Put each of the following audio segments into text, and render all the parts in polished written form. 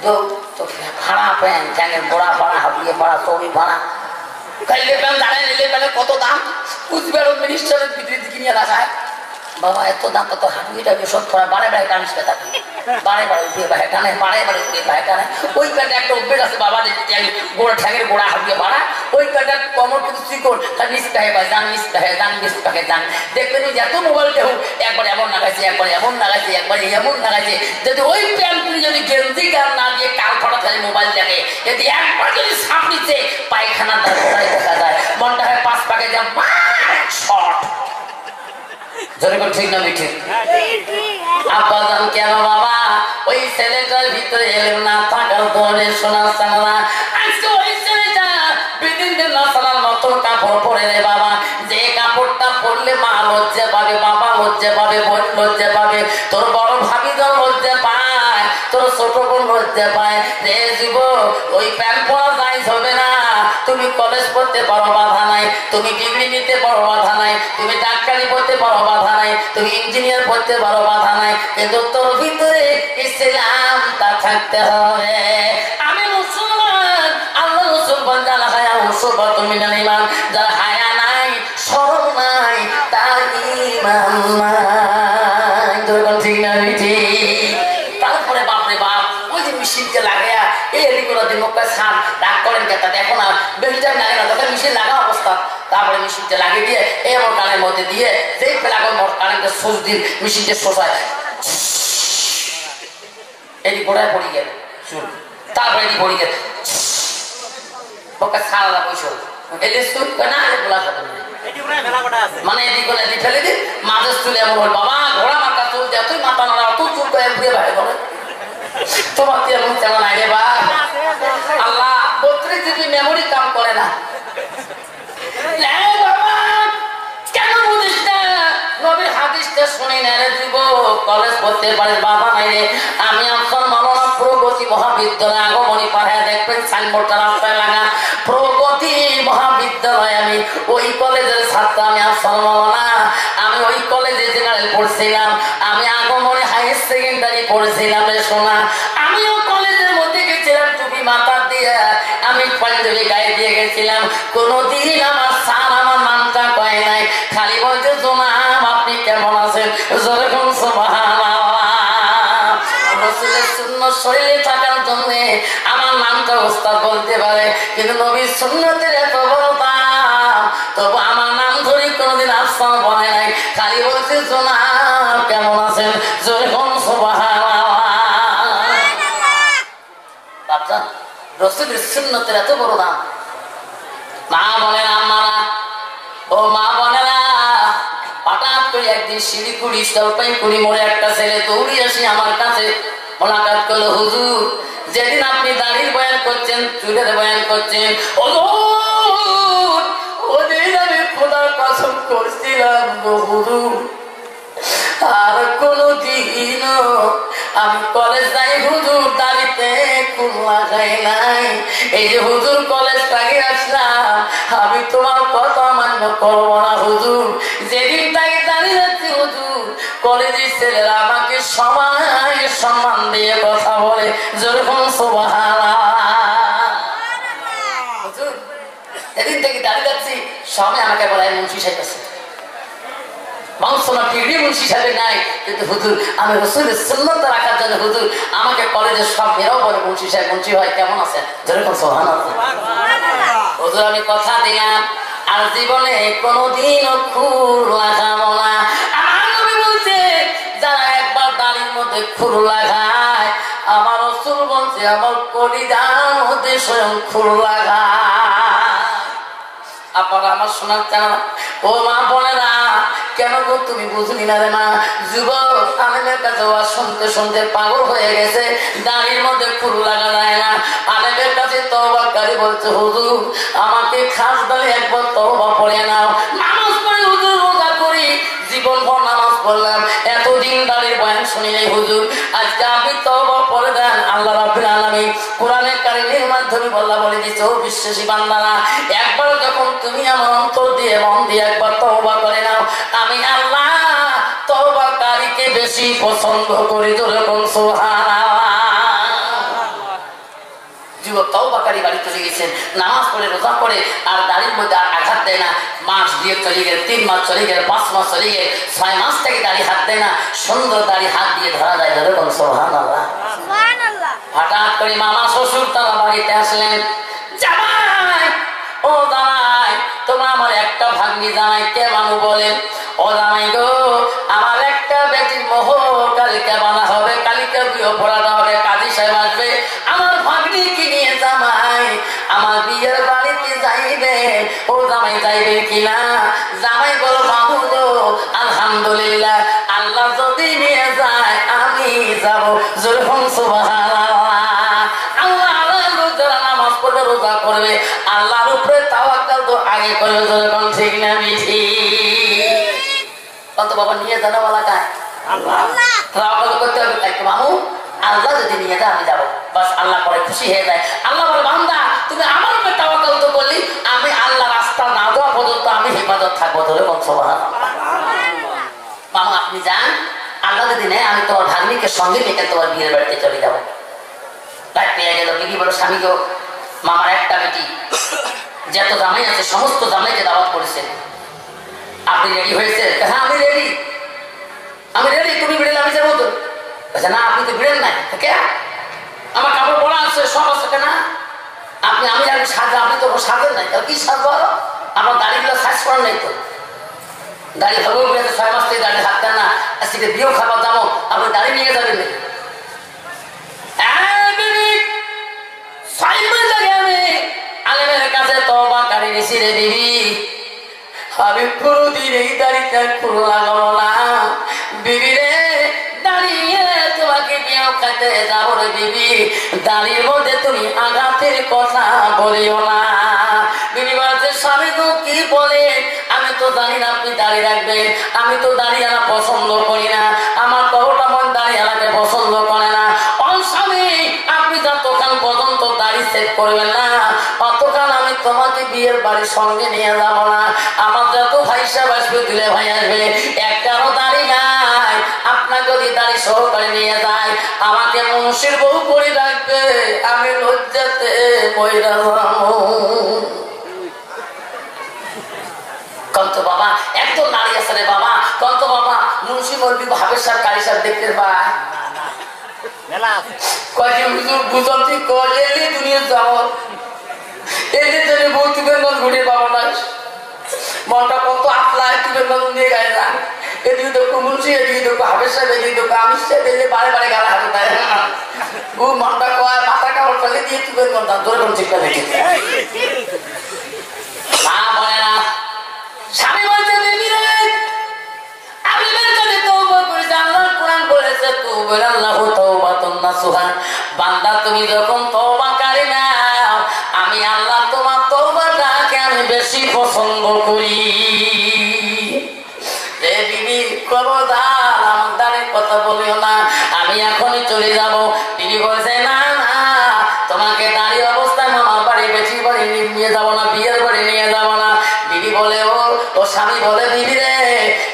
তো তো ভাড়া প্যান্ট ট্যাঙ্গের গোড়া ভাড়া হাবিয়ে ভাড়া চৌড়ি ভাড়া কাইলে প্যান্ট দাঁড়ায় নিলে প্যান্টের কত দাম কুচবিহার মিনিস্টারের ভিতরে কিনে রাখায় বাবা এত দাম তো হাবিয়েটাকে সব থোড়া বারে বারে টানিসতে থাকি বারে বারে উঠে ভাই টানে বারে বারে উঠে ভাই টানে ওই প্যান্টে একটা অভ্যেস আছে বাবা গোড়া ঠ্যাঙের গোড়া হাবিয়ে ভাড়া ওই প্যান্টের কমর কিন্তু চিকন তার নিচটাহে ভাই যান নিচটাহে যান নিচটাহে যান দেখবেন ওই এত মোবাইলটা হোক একবার এমন লাগাইছে একবার এমন লাগাইছে একবার এমন লাগাইছে যদি ওই প্যান্টগুলি যদি গেঞ্জি গান না দিয়ে কাল ফটা থাকে মোবাইল দেখে যদি একবার যদি সাপ নিচ্ছে পায়খানা তার গোড়ায় দেখা যায় মনটা হয় 5 পাকে যা শর্ট যেরকম ঠিক না ঠিক আব্বা জান কেন বাবা ওই ছেলেটার ভিতরে এলেন না থাকার পরে শোনার না আজকে ওই ছেলেটা বিদিন নাসার মতো কাপড় পরে রে বাবা যে কাপড়টা পরলে মা লজ্জা পাবে বাবা লজ্জা পাবে বোন লজ্জা পাবে তোর বড় ভাবি জন লজ্জা পায় তোর ছোট বোন লজ্জা পায় রে জীব ওই প্যান্ট পরা যাই হবে না তুমি কলেজ পড়তে পারো বাধা নাই তুমি ডিগ্রি নিতে পারো বাধা নাই তুমি ডাক্তারি পড়তে পারো বাধা নাই তুমি ইঞ্জিনিয়ার পড়তে পারো বাধা নাই কিন্তু তোর ভিতরে ইসলামটা থাকতে হবে আমি মুসলমান আল্লাহ মুসলমান যারা হায়া মুসলমান তুমি না ইমান যারা হায়া নাই শরম নাই তার ইমান নাই যখন ঠিক না ঠিক তারপরে বাপরে বাপ ওই যে মেশিনকে লাগাইয়া এই করে দিন মুখে সান রাগ করেন কেতা দেখো না বেলটার লাগে না তখন মেশিন লাগা অবস্থা তারপরে মেশিনটা লাগিয়ে দিয়ে এই মোট কানের মধ্যে দিয়ে যেই ফেলাগো মোট কানেরটা সোজ দিন মেশিনটা শোষায় এটি গোড়ায় পড়ি গেল শুন তারপরে এটি পড়ি গেল ওকে সারা বসো এলে শুন না আরে বলা কথা মানে এটি করে এটি ফেলে দিন মাঝে চুলে এমন হল বাবা ঘোড়া মাথা চুল দেয় তুই মাথা নাড়া তুই চুল করে ঘুরে বাইরে বলে তোমার তো এমন কেমন নাই রে বা আল্লাহ 32 জিবি মেমোরি কাম করে না কেন বুঝিস না নবীর হাদিসটা শুনি না রে যুবক কলেজ পড়তে পারিস বাবা নাই রে আমি আফসার মাওলানা প্রগতি মহাবিদ্যালয় আগমনী পাড়ায় দেখবেন সাইনবোর্ডটা রাস্তায় লাগা প্রগতি মহাবিদ্যালয় আমি ওই কলেজের ছাত্র আমি আফসার মাওলানা আমি ওই কলেজে জেনারেল পড়ছিলাম আমি আগমনী হাই সেকেন্ডারি পড়ছিলাম রে শোনা আমিও কলেজের মধ্যে গেছিলাম টুপি মাথা দিয়ে আমি পাঞ্জাবি গায়ে দিয়ে গেছিলাম কোনদিন আমার স্যার আমার নামটা কয় নাই খালি বলতে জনাব আপনি কেমন আছেন যেরকম সুবহানাল্লাহ রাসূলের সুন্নাত শরীরে থাকার জন্য আমার নামটা ওস্তাদ বলতে পারে কিন্তু নবীর সুন্নাতের এত বড় দাম তবু আমার নাম ধরে কোনদিন আফসার বলে নাই খালি বলতে জনাব কেমন আছেন যেরকম সুবহানাল্লাহ বাপজান রাসূলের সুন্নাতের এত বড় দাম মা বলে না আম্মারা ও মা বলে না হঠাৎ করে একদিন শিলিগুড়ি জলপাইগুড়ি মোড়ে একটা ছেলে দৌড়ি আসি আমার কাছে মোলাকাত করলো হুজুর যেদিন আপনি দাড়ির বয়ান করছেন চুলের বয়ান করছেন হুজুর ওদিন আমি খোদার কসম করছিলাম হুজুর আর কোনদিন আমি কলেজ যাই হুজুর দাড়িতে কোন লাগাই নাই এই যে হুজুর কলেজ থেকে আসলাম আমি তোমার কথা মান্য করবো না হুজুর যেদিন তাকে দাঁড়িয়ে যাচ্ছি হুজুর কলেজের ছেলেরা আমাকে সবাই সম্মান দিয়ে কথা বলে যেরকম সুবহানাল্লাহ হুজুর যেদিন থেকে দাঁড়িয়ে যাচ্ছি সবাই আমাকে বলে মুন্সি সাহেব আছে মুন্সি সাহেব নাই কিন্তু হুজুর আমি রাসূলের সুন্নাত রাখার জন্য হুজুর আমাকে কলেজের সব মেয়েরাও বলে মুন্সি সাহেব মুন্সি হয় কেমন আছেন যেরকম সুবহানাল্লাহ হুজুর আমি কথা দিলাম আর জীবনে কোনোদিনও খুর লাগাবো না আমার নবী বলছে যারা একবার দাড়ির মধ্যে খুর লাগায় আমার রাসূল বলছে আমার কলিজার মধ্যে স্বয়ং খুর লাগায় আপনারা আমার শোনার চান ও মা বলে না কেন গো তুমি বুঝলি না রে মা যুবক আলেমের কাছে শুনতে শুনতে পাগল হয়ে গেছে দাড়ির মধ্যে খুর লাগা যায় না আলেমের কাছে তওবাকারী বলছে হুজুর আমাকে খাস দালে একবার তওবা পড়ে নাও নামাজ পড়ে হুজুর রোজা করি জীবন ভর নামাজ পড়লাম এতদিন দাড়ির বয়ান শুনি নাই হুজুর আজকে আপনি তওবা পড়ে দেন আল্লাহ রাব্বুল আলামিন কোরআনে কারীমের মাধ্যমে বলা বলে দিয়েছে ও বিশ্বাসী বান্দারা একবার যখন তুমি আমার অন্তর দিয়ে মন দিয়ে একবার তওবা করে নাও আমি আল্লাহ তওবাকারীকে বেশি পছন্দ করি যেরকম সুবহানাল্লাহ যুবক তওবাকারী বাড়ি চলে গেছেন, নামাজ পড়ে রোজা করে আর দাড়ির মধ্যে আর আঘাত দেয় না। মাস দিয়ে চলে গেল, 3 মাস চলে গেল, 5 মাস চলে গেল, 6 মাস থেকে দাড়ি হাত দেয় না। সুন্দর দাড়ি হাত দিয়ে ধরা যায়, ধরে সুবহানাল্লাহ। হঠাৎ করে মামা শ্বশুর তারা বাড়িতে আসলেন। জামাই, ও জামাই, তোমরা আমার একটা ভাগ্নি জামাই কে মামু বলেন? ও জামাই গো, আমার একটা বেটির মোহর কালকে বানা হবে, কালকে বিয়ে পড়ানো হবে, কাজী সাহেব আসবে, আমার ভাগ্নি কি নিয়ে জামাই আমার বিয়ের বাড়িতে যাইবে। ও জামাই যাইবে কিনা? জামাই বলো মামু গো, আলহামদুলিল্লাহ, আল্লাহ যদি নিয়ে যায় আমি যাবো। যখন সুবহানাল্লাহ, আল্লাহ যারা নামাজ পড়বে রোজা করবে আল্লাহর উপরে তাওয়াক্কুল তো আগে করবে। যখন ঠিক না মিঠি কত বাবা নিয়ে জানা বলা কায় আল্লাহ তাওয়াক্কুল করতে হবে। তাই তো মামু, আল্লাহ যদি নিয়ে যায় আমি যাবো, বাস আল্লাহ পরে খুশি হয়ে যায়। আল্লাহ বলে বান্দা তুমি আমার উপরে তাওয়াক্কুল তো করলি, আমি আল্লাহ রাস্তা না দেওয়া পর্যন্ত আমি হেফাজত থাকবো। ধরে বল সুবহানাল্লাহ। মামু আপনি যান, আল্লাহ যদি নেয় আমি তোমার ভাগ্নিকে সঙ্গে নিয়ে তোমার বিয়ের বাড়িতে চলে যাবো। তাই পেয়ে গেল। বিবি বলো স্বামী গো, মামার একটা বেটি, যত জামাই আছে সমস্ত জামাইকে দাওয়াত করেছে, আপনি রেডি হয়েছে? হ্যাঁ আমি রেডি, আমি রেডি, তুমি বেড়ে আমি যাবো তো। আচ্ছা না, আপনি তো বেড়েন নাই, কে? আমার কাপড় পরা আছে, সব আছে কেনা? আপনি আমি আর সাজা, আপনি তো সাজেন নাই, তাহলে কি সাজবো? আমার দাড়িগুলো সাজ করার নাই তো, দাড়ি খাবো বলে 6 মাস থেকে দাড়ি হাত দেন না, আজকে বিয়েও খাবার দামো, আপনি দাড়ি নিয়ে যাবেন না। আমি কোনদিন এই দাড়িটা ফুল লাগাবো না। বিবি রে, দাঁড়িয়ে তোমাকে বিয়ে খাইতে যাবো রে বিবি, দাড়ির মধ্যে তুমি আঘাতের কথা বলিও না। বিবি বলছে স্বামী তো কি বলে, আমি তো জানি না আপনি দাড়ি রাখবেন, আমি তো দাঁড়িয়ে আনা পছন্দ করি না, আমার কবরটা মন দাঁড়িয়ে আনাকে পছন্দ করে না। স্বামী আপনি যতক্ষণ পর্যন্ত দাড়ি সেট করবেন না ততক্ষণ আমি তোমাকে বিয়ের বাড়ির সঙ্গে নিয়ে যাবো না। আমার যত ভাই সাহেব আসবে, দিলে ভাই আসবে, একটারও দাড়ি নাই, আপনার যদি দাড়ি সহকারে নিয়ে যায় আমাকে মুন্সির বউ করে রাখবে, আমি লজ্জাতে মইরা যাবো। কন্ত বাবা এত নারী আছে রে বাবা, কন্ত বাবা মুন্সি মরবি ভাবের সাহেব কারি সাহেব দেখতে পায় কয়েকজন হুজুর বুঝাতে কয় এলি দুনিয়া যাও, এলি তুমি বউ তুবেন ঘুরে পাবো না, মনটা কত আপলায় তুবেন নিয়ে গায়ে যান, এদিকে তো মুন্সি, এদিকে তো হাবের সাহেব, এদিকে তো আমি সাহেব, এলে বারে বারে গালা হাতে দেয়, মনটা কয় মাথা কাপড় ফেলে দিয়ে তুবেন মনটা ধরে কোন চিন্তা দেখি মা বলে না। স্বামী বলছে বিবি রে, আমি বেরকাতে তওবা করেছি, আল্লাহর কোরআন বলেছে তুবুল্লাহু তাওবাতুন নাসুহা, বান্দা তুমি যখন তওবাকারী নাও আমি আল্লাহ তোমার তওবাটাকে আমি বেশি পছন্দ করি। রে বিবি খবরদার আমার দাঁড়ের কথা বলিও না, আমি এখনই চলে যাব। বিবি বলছে না না, তোমাকে দাঁড়িয়ে অবস্থায় মামার বাড়ি বেশি বাড়ি নিয়ে যাবো না, বিয়ের বাড়ি নিয়ে যাবো না। বিবি বলে ও স্বামী বলে বিবি রে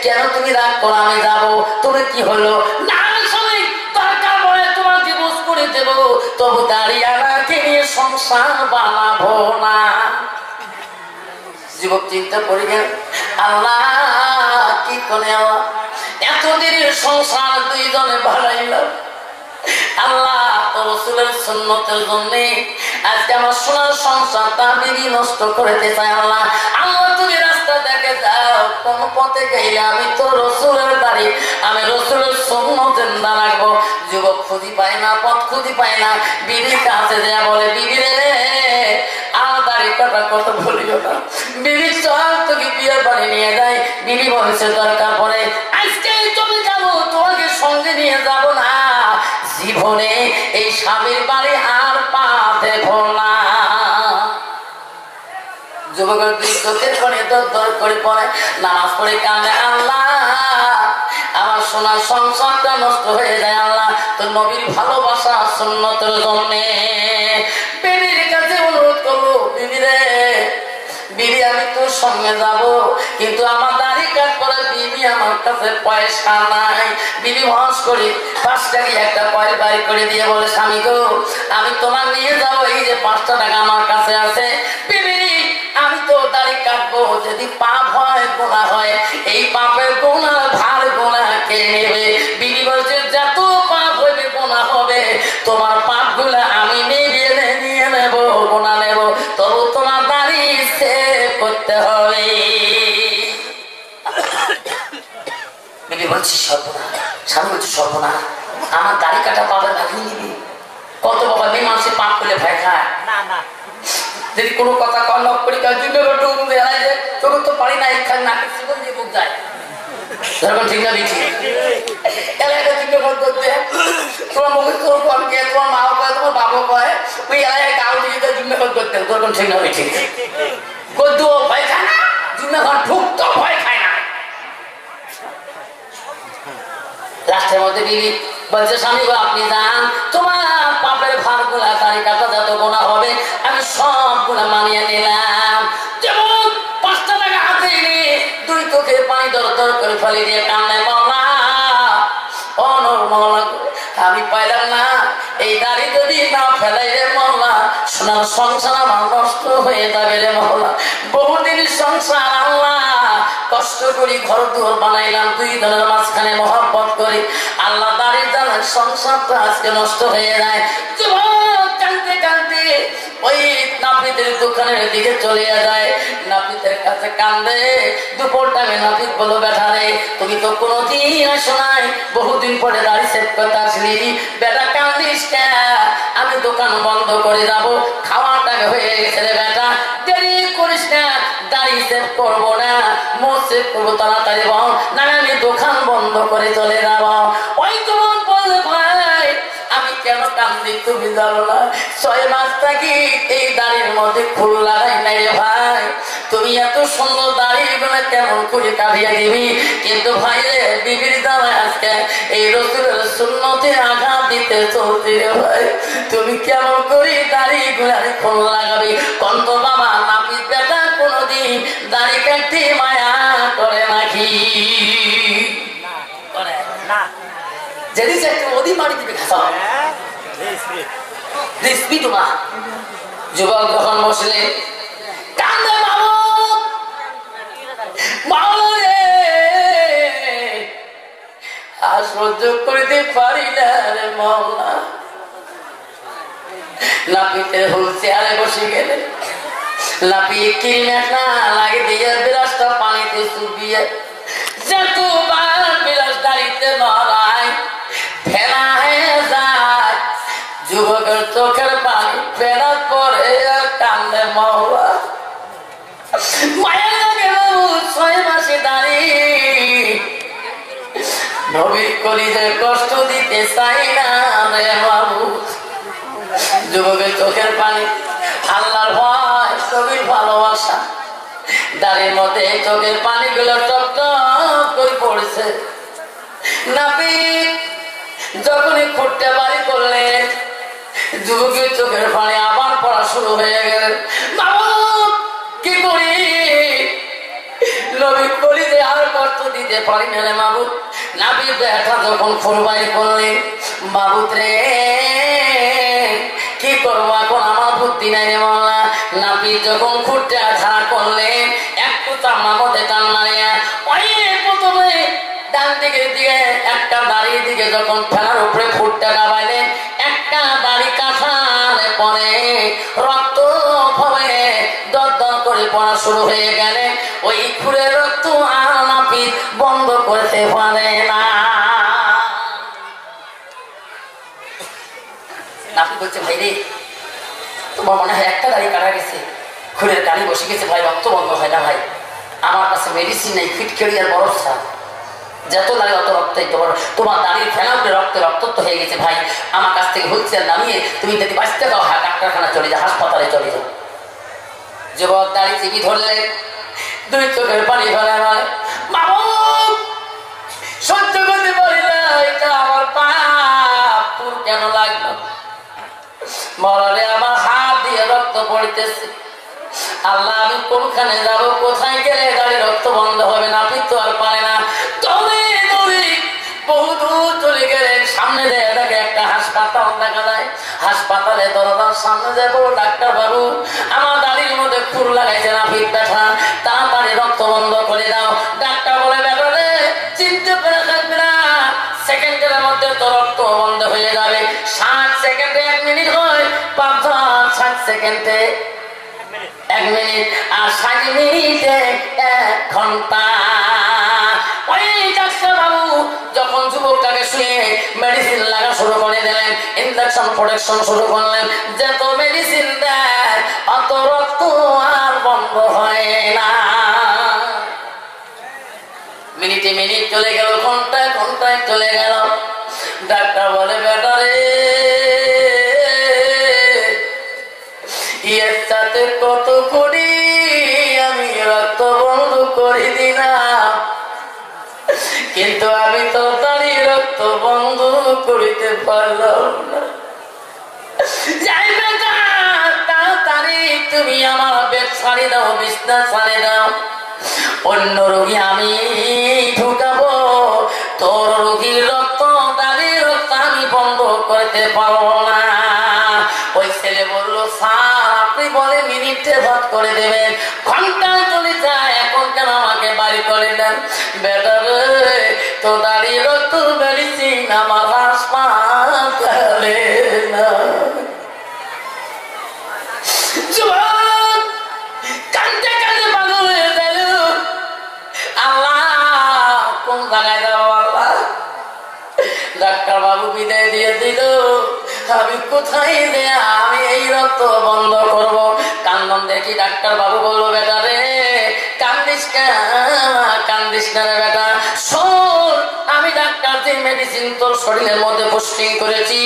কেন তুমি রাগ করো, আমি যাবো। তুমি কি হলো? না স্বামী দরকার পড়ে তোমার ডিভোর্স করে দেবো, তবু দাঁড়িয়ে আমাকে নিয়ে সংসার বানাবো না। যুবক চিন্তা করে গেল, আল্লাহ কি করে এতদিনের সংসার দুইজনে বাড়াইলাম, আল্লাহ রাসূলের সুন্নতের জন্য আজকে আমার সোনার সংসারটা বিবি নষ্ট করতে চায়। আল্লাহ আল্লাহ তুমি রাস্তা দেখে দাও, কোন পথে গেলে আমি তো রাসূলের বাড়ি, আমি রাসূলের সুন্নত জিন্দা রাখবো। যুবক খুঁজি পায় না, পথ খুঁজি পায় না, বিবির কাছে যা বলে বিবি রে আর দাড়ি কাটা কথা বলিও না, বিবি চল তোকে বিয়ের বাড়ি নিয়ে যায়। বিবি বলছে দরকার পড়ে আজকে চলে যাবো, তোমাকে সঙ্গে নিয়ে যাব না, জীবনে এই স্বামীর বাড়ি আর পা দেব না। যুবকের দুই চোখের পানি দর করে পড়ে, নামাজ পড়ে কাঁদে, আল্লাহ আমার সোনার সংসারটা নষ্ট হয়ে যায়, আল্লাহ তোর নবীর ভালোবাসা সুন্নতের জন্য। বিবির কাছে অনুরোধ করলো, বিবি রে বিবি আমি তোর সঙ্গে যাব, কিন্তু আমার দাড়ি কাট করে বিবি আমার কাছে পয়সা নাই। বিবি ভাস করে 5 টাকা একটা কয়েল বাড়ি করে দিয়ে বলে, স্বামী গো আমি তোমার নিয়ে যাবো, এই যে 5টা টাকা আমার কাছে আছে। বিবি আমি তো দাড়ি কাটবো, যদি পাপ হয় গোনা হয়, এই পাপের গোনা ভার গোনা কে নেবে? বিবি বলছে যত পাপ হইবে গোনা হবে, তোমার পাপ গুলা আমি নিয়ে নেব, গোনা নেব, তবু তোমার দাড়ি সেভ করতে হবে। বিবি বলছি সর্বনা, স্বামী বলছে সর্বনা, আমার দাড়ি কাটা পাবেন না, নিবি কত বাবা মেয়ে মানুষের পাপ করলে ভয় খায় না না। যদি কোনো কথা কল করি চোখ তো পারি না, এখানে নাকের জীবন দিয়ে বুক যায়, ঠিক না দিচ্ছি এলাকায় জিজ্ঞাসা করতে তোমার মুখে তোর কনকে তোমার মা কয় তোমার বাবা কয় ওই এলাকায় কাউ দিকে জিজ্ঞাসা করতে তোর ঠিক না ঠিক কদ্দু ভয় খায় না, জিজ্ঞাসা ঠুকতো ভয় খায় না। লাস্টের মধ্যে বিবি বলছে স্বামী গো আপনি যান, তোমার পাপের ভার গুলা দাড়ি কাটা যত গোনা হবে আমি সব গুলা মানিয়ে নিলাম। যেমন 5টা টাকা হাতে এনে 2 চোখের পানি দরদর করে ফেলে দিয়ে কান্নে মাওলা মওলা আমি পাইলাম না, এই দাড়ি যদি না ফেলাই রে মাওলা সোনার সংসার আমার নষ্ট হয়ে যাবে রে মাওলা। বহুদিন সংসার আল্লাহ কষ্ট করি ঘর দুয়ার বানাইলাম, 2 জনের মাঝখানে মহব্বত করি, আল্লাহ দাড়ির জ্বালায় সংসারটা আজকে নষ্ট হয়ে যায়। কাঁদতে কাঁদতে ওই নাপিতের দোকানের দিকে চলে যায়, নাপিতের কাছে কান্দে। দুপুর টাইমে নাপিত বলো বেটা রে তুমি তো কোনোদিন আসো নাই, বহুদিন পরে দাড়ি সেভ করতে আসলি, বেটা কান্দিস কেন? আমি দোকান বন্ধ করে যাব, খাওয়ার টাকা হয়ে গেছে রে বেটা, দেরি করিস না, দাড়ি সেভ করবো না, মোট সেভ করবো তাড়াতাড়ি বল, না আমি দোকান বন্ধ করে চলে যাব। ওই তোমার বলে ভাই আমি কেন কান্দি তুমি জানো না, 6 মাস থাকি এই দাড়ির মধ্যে ফুল লাগাই নাই রে ভাই, তুমি এত সুন্দর দাড়ি গুলো কেমন করে কাটিয়ে দিবি? কিন্তু ভাই রে বিবির দ্বারা আজকে এই রসুলের সুন্নতে আঘাত দিতে চলছি রে ভাই, তুমি কেমন করে দাড়ি গুলার ফুল লাগাবি? কন্ত বাবা নাপিত বেটা কোনদিন দাড়ি কাটতে মায়া করে নাকি? না যদি একটু ওদি মারি দিবে ঘাসা যুবক যখন বসলে কান্দে আর সহ্য করিতে পারি না রে মাওলা। নাপিতে হুল চেয়ারে বসে গেলে লাপিয়ে কিরিমেট না লাগে দিয়ে বিরাজটা পানিতে চুবিয়ে যতবার বিরাজ দাঁড়িতে নড়ায় ফেলা হয়ে যায়, যুবকের চোখের পানি ফেরার পরে কান্দে মাওলা। মায়া লাগে বাবু 6 মাসে দাঁড়িয়ে নবীর কলিজে কষ্ট দিতে চাই না রে বাবু। যুবকের চোখের পানি আল্লাহর ভয় নবীর ভালোবাসা দাঁড়ির মধ্যে চোখের পানি গুলো টপ টপ করে পড়ছে। নাপিত যখনই খুঁটতে বাড়ি করলেন যুবকের চোখের পানি আবার পড়া শুরু হয়ে গেল। বাবু কি করি, নবীর কলিজে আর কষ্ট দিতে পারি না রে মাবুদ। নাপিত ব্যথা যখন ফুলবাড়ি করলেন, বাবুত রে কি করবো এখন আমার বুদ্ধি নাই রে মাওলা। নাপিত যখন খুঁটতে ধারা করলেন একটু চামড়া মধ্যে টান মারিয়া ওই প্রথমে ডান দিকে দিয়ে একটা দাড়ির দিকে যখন ফেলার উপরে ফুটতে গাবাইলেন, একটা দাড়ি কাঁঠালে পরে রক্ত ভবে দর দর করে পড়া শুরু হয়ে গেলে ওই খুঁড়ে রক্ত আর নাপিত বন্ধ করতে পারে না। নাপিত বলছে ভাই রে তোমার মনে হয় একটা দাড়ি কাটা গেছে, খুঁড়ের গাড়ি বসে গেছে ভাই, রক্ত বন্ধ হয় না ভাই, আমার কাছে মেডিসিন নেই, ফিটকেড়ি আর বরফ ছাড়, যত লাগে অত রক্তই তোমার দাড়ির ফেলা উপরে রক্তাক্ত হয়ে গেছে ভাই, আমার কাছ থেকে হুইল চেয়ার নামিয়ে তুমি যদি বাঁচতে দাও ডাক্তারখানা চলে যাও, হাসপাতালে চলে যাও। যুবক দাড়ি চিবি ধরলে 2 চোখের পানি ফেলে হয়, বাবু সহ্য করতে পারি না, এটা আমার পাপ, তোর কেন লাগলো? মরলে আমার হাত দিয়ে রক্ত পড়তেছে, আল্লাহ আমি কোনখানে যাবো, কোথায় গেলে দাড়ি রক্ত বন্ধ হবে? নাপিত তো আর পারে না, তবে বহু দূর চলে গেলেন, সামনে দেখে একটা হাসপাতাল দেখা যায়। হাসপাতালে দরজার সামনে যায় বড় ডাক্তার বাবু, আমার দাদির মধ্যে খুর লাগাইছে না পিঠ ব্যথা, তাড়াতাড়ি রক্ত বন্ধ করে দাও। ডাক্তার বলে ব্যাপার রে, চিন্তা করে থাকবে না, সেকেন্ডের মধ্যে তো রক্ত বন্ধ হয়ে যাবে। 60 সেকেন্ডে 1 মিনিট হয়, 60 সেকেন্ডে 1 মিনিট, আর 60 মিনিটে 1 ঘন্টা। ওই ডাক্তার বাবু যখন যুবকটাকে শুয়ে মেডিসিন লাগা শুরু করে দিলেন, ইনজেকশন প্রোটেকশন শুরু করলেন, যত মেডিসিন দেয় অত রক্ত আর বন্ধ হয় না। মিনিটে মিনিট চলে গেল, ঘন্টায় ঘন্টায় চলে গেল। ডাক্তার বলে বেটা রে, এর সাথে কত করি আমি রক্ত বন্ধ করে দিলাম, কিন্তু আমি তো তারই রক্ত বন্ধ করিতে পারলাম না। যাই বেটা, তাড়াতাড়ি তুমি আমার বেড ছাড়ি দাও, বিছনা ছাড়ি দাও, অন্য রোগী আমি ঢুকাবো, তোর রোগীর রক্ত তারই রক্ত আমি বন্ধ করতে পারবো না। ওই ছেলে বললো স্যার আপনি বলে মিনিটে ভাত করে দেবেন, ঘন্টায় চলে যায়, এখন কেন আমাকে বাড়ি করে দেন? বেটা রে, তো দাঁড়িয়ে রক্ত মেডিসিন আমার হাসপাতালে না। কান্দে কান্দে পাগল হয়ে গেল, আল্লাহ কোন জায়গায় যাবো আল্লাহ? ডাক্তার বাবু বিদায় দিয়ে দিল, আমি কোথায় যে আমি এই রক্ত বন্ধ করব? কান্দন দেখি ডাক্তার বাবু বললো বেটা রে, কান্দিস কান্দিস না রে বেটা, শোন আমি ডাক্তার যে মেডিসিন তোর শরীরের মধ্যে পোস্টিং করেছি,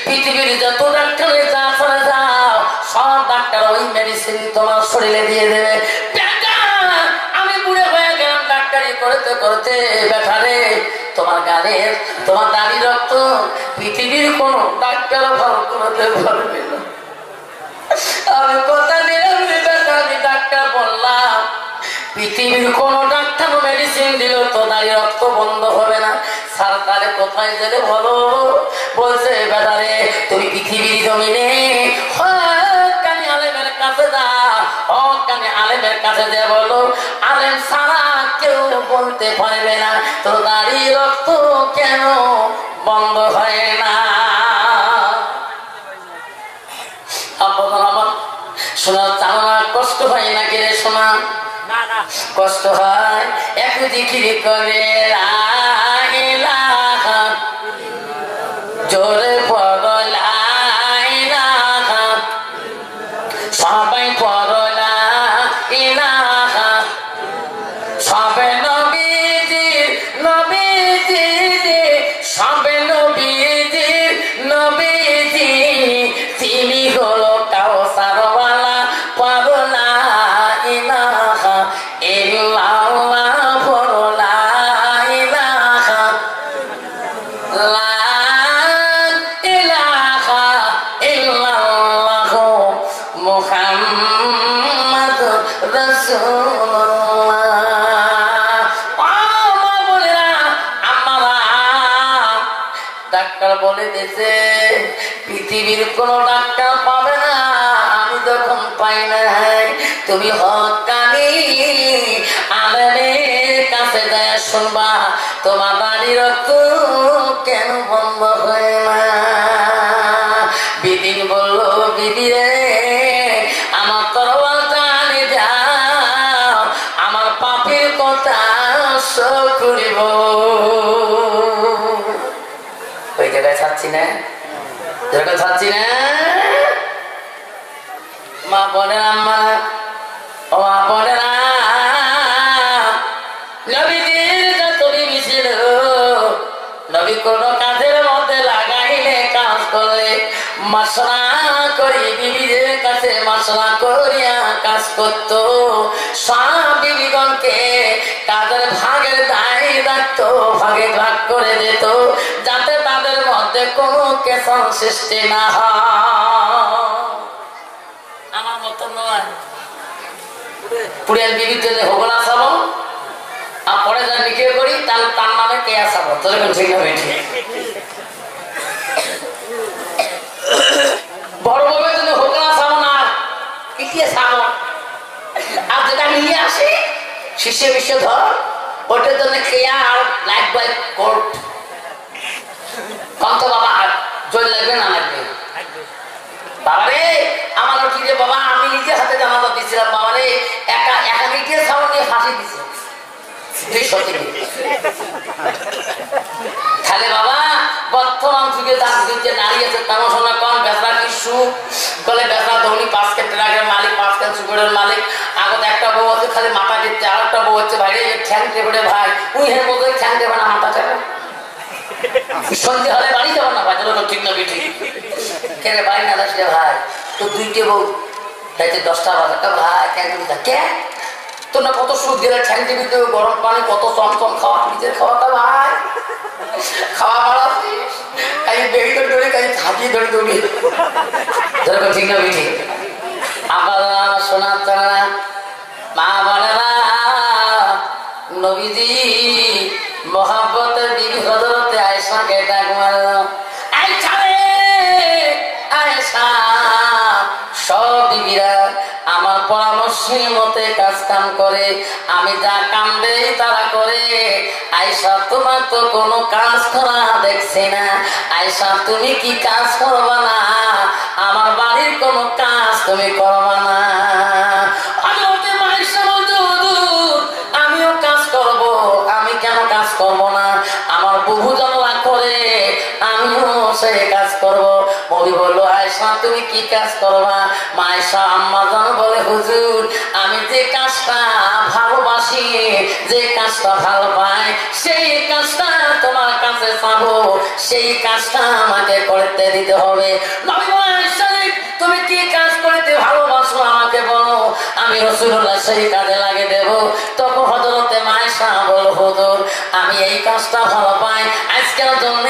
পৃথিবীর যত ডাক্তারের যা চলে যাও সব ডাক্তার ওই মেডিসিন তোমার শরীরে দিয়ে দেবে। বেটা আমি বুড়ে হয়ে গেলাম ডাক্তারি করতে করতে, বেটা রে তোমার গানের তোমার দাড়ি রক্ত পৃথিবীর কোন ডাক্তার ভালো করতে পারবে না। আমি কথা দিলাম আমি ডাক্তার বললাম, পৃথিবীর কোন ডাক্তার মেডিসিন দিল তো দাড়ি রক্ত বন্ধ হবে না। স্যার তাহলে কোথায় গেলে ভালো? বলছে বেটারে তুমি পৃথিবীর জমিনে কানে আলেমের কাছে যা, কানে আলেমের কাছে যা বলো, আলেম ছাড়া কেউ বলতে পারবে না তো দাড়ি রক্ত কেন বন্ধ হয় না। আমার শোনা চালা কষ্ট হয় না কে রে শোনা? কষ্ট হয়। এক জিকির করে জোরে পড়লা সবাই পড়লা ইলাহা, সবে নবীজির নবীজি, সবে নবীজির নবীজি, তিনি হলো কাউসারওয়ালা, পড়লা ইলাহা ইল্লাল্লাহ, পড়লা ইলাহা লা ইলাহা ইল্লাল্লাহ মুহাম্মাদুর রাসূলুল্লাহ। ডাক্তার বলে দিয়েছে পৃথিবীর কোন ডাক্তার পাবে না, আমি যখন পাই নাই তুমি হক্কানি আলেমের কাছে যায় শুনবা তোমার দাড়ি রক্ত কেন বন্ধ হয় না। বিদিন বলল বিদি রে আমার তরবারটা নিয়ে যাও, আমার পাপের কথা করিব। ওই জায়গায় ছাড়ছি না, জায়গায় ছাড়ছি না। মা বলে আম্মা ও মা বলে না, নবীজির যত বিবি ছিল, নবী কোন কাজের মধ্যে লাগাইলে কাজ করলে মশলা করি বিবিদের কাছে মশলা করিয়া কাজ করত। সব বিবিগণকে তাদের ভাগের দায় দায়িত্ব ভাগে ভাগ করে দিত, যাতে তাদের মধ্যে কোনো কেশন সৃষ্টি না হয়। আমার মতো নয় পুরের বিবিতে হোগলা সব আর পরে যা নিকে করি তাহলে তার নামে কে আসাবো তোর ঠিক হবে ঠিক বড় বাবার জন্য হোকলা সামন আর পিটিয়ে সামন আর যেটা নিয়ে আসি শিষ্য বিশ্ব ধর ওটার জন্য কেয়া আর লাইফ বাই কোর্ট কম তো বাবা জল লাগবে না লাগবে বাবা রে আমার কি রে বাবা আমি নিজে হাতে জানাজা দিয়েছিলাম বাবা রে একা একা মিটিয়ে সামন নিয়ে ফাঁসি দিয়েছে তাহলে বাবা বর্তমান যুগে তার যে নারী আছে তেমন সময় কম বেচরা কি সুখ বলে বেচরা ধনী 5 কেজি ট্রাকের মালিক 5 কেজি সুগারের মালিক আগত একটা বউ আছে খালি মাথা দিচ্ছে আর একটা বউ হচ্ছে ভাই ঠ্যাং টেপড়ে ভাই উই হের মতো ঠ্যাং টেপে না মাথা টেপে সন্ধে হলে বাড়ি যাবো না ভাই চলো ঠিক না বিঠি কে রে ভাই না দাস রে ভাই তো 2টে বউ তাইতে 10টা বাজারটা ভাই ঠ্যাং টেপে কে তো না কত সুখ দিলে ঠ্যাং টেপিতে গরম পানি কত চমচম খাওয়া নিজের খাওয়াটা ভাই খাওয়া বাড়াচ্ছিস কাই বেড়ি ধরে ধরে কাই থাকি ধরে ধরে যেরকম ঠিক না বিঠি আপারা শোনার চারা মা বোনেরা নবীজি মোহাম্মতের বিবি হযরতে আয়েশাকে ডাক মারলো আয়েশা রে আয়েশা সব বিবিরা আমার পরামর্শের মতে কাজ কাম করে আমি যা কাম দেই তারা করে আয়েশা তোমার তো কোনো কাজ করা দেখছি না আয়েশা তুমি কি কাজ করবা না আমার বাড়ির কোনো কাজ তুমি করবা না আমিও কাজ করব আমি কেন কাজ করব না আমার বহু জনরা করে আমিও সেই কাজ করব নবী বলল আয়েশা তুমি কি কাজ করবা মা আয়েশা আম্মা জান বলে হুজুর আমি যে কাজটা ভালোবাসি যে কাজটা ভালো পাই সেই কাজটা তোমার কাছে চাবো সেই কাজটা আমাকে করতে দিতে হবে নবী বলে আয়েশা তুমি কি কাজ করতে ভালোবাসো আমাকে বলো আমি রাসূলুল্লাহ সেই কাজে লাগিয়ে দেব তখন হযরতে আয়েশা বলল হুজুর আমি এই কাজটা ভালো পাই আজকের জন্য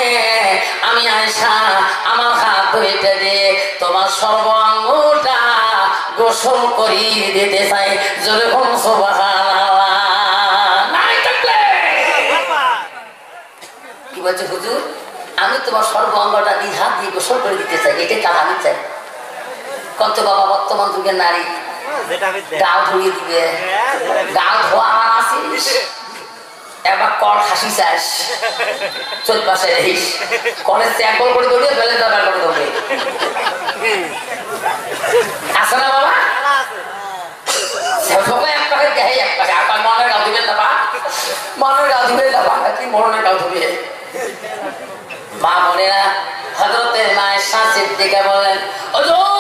আমি আয়েশা আমার হাত ধুইতে দিয়ে তোমার সর্বাঙ্গটা গোসল করি দিতে চাই জোরে বল সুবহানাল্লাহ নাই থাকলে কি বলছে হুজুর আমি তোমার সর্বাঙ্গটা দিয়ে হাত দিয়ে গোসল করে দিতে চাই এটাই কাজ আমি চাই কত বাবা বর্তমান যুগের নারী গাল ধুয়ে দিবে গাল ধোয়া আমার আসিস একবার কল হাসি চাস চোখ পাশে রহিস কলেজ ত্যাগ করে দৌড়িয়ে বেলে দরকার করে দৌড়ে আসে না বাবা এক পাখে দেয় এক পাখে আপনার মনের গাল দিবেন না মনের গাল দিবেন না কি মনের গাল ধুবে মা বোনেরা হযরতে আয়েশা সিদ্দিকা বলেন হুজুর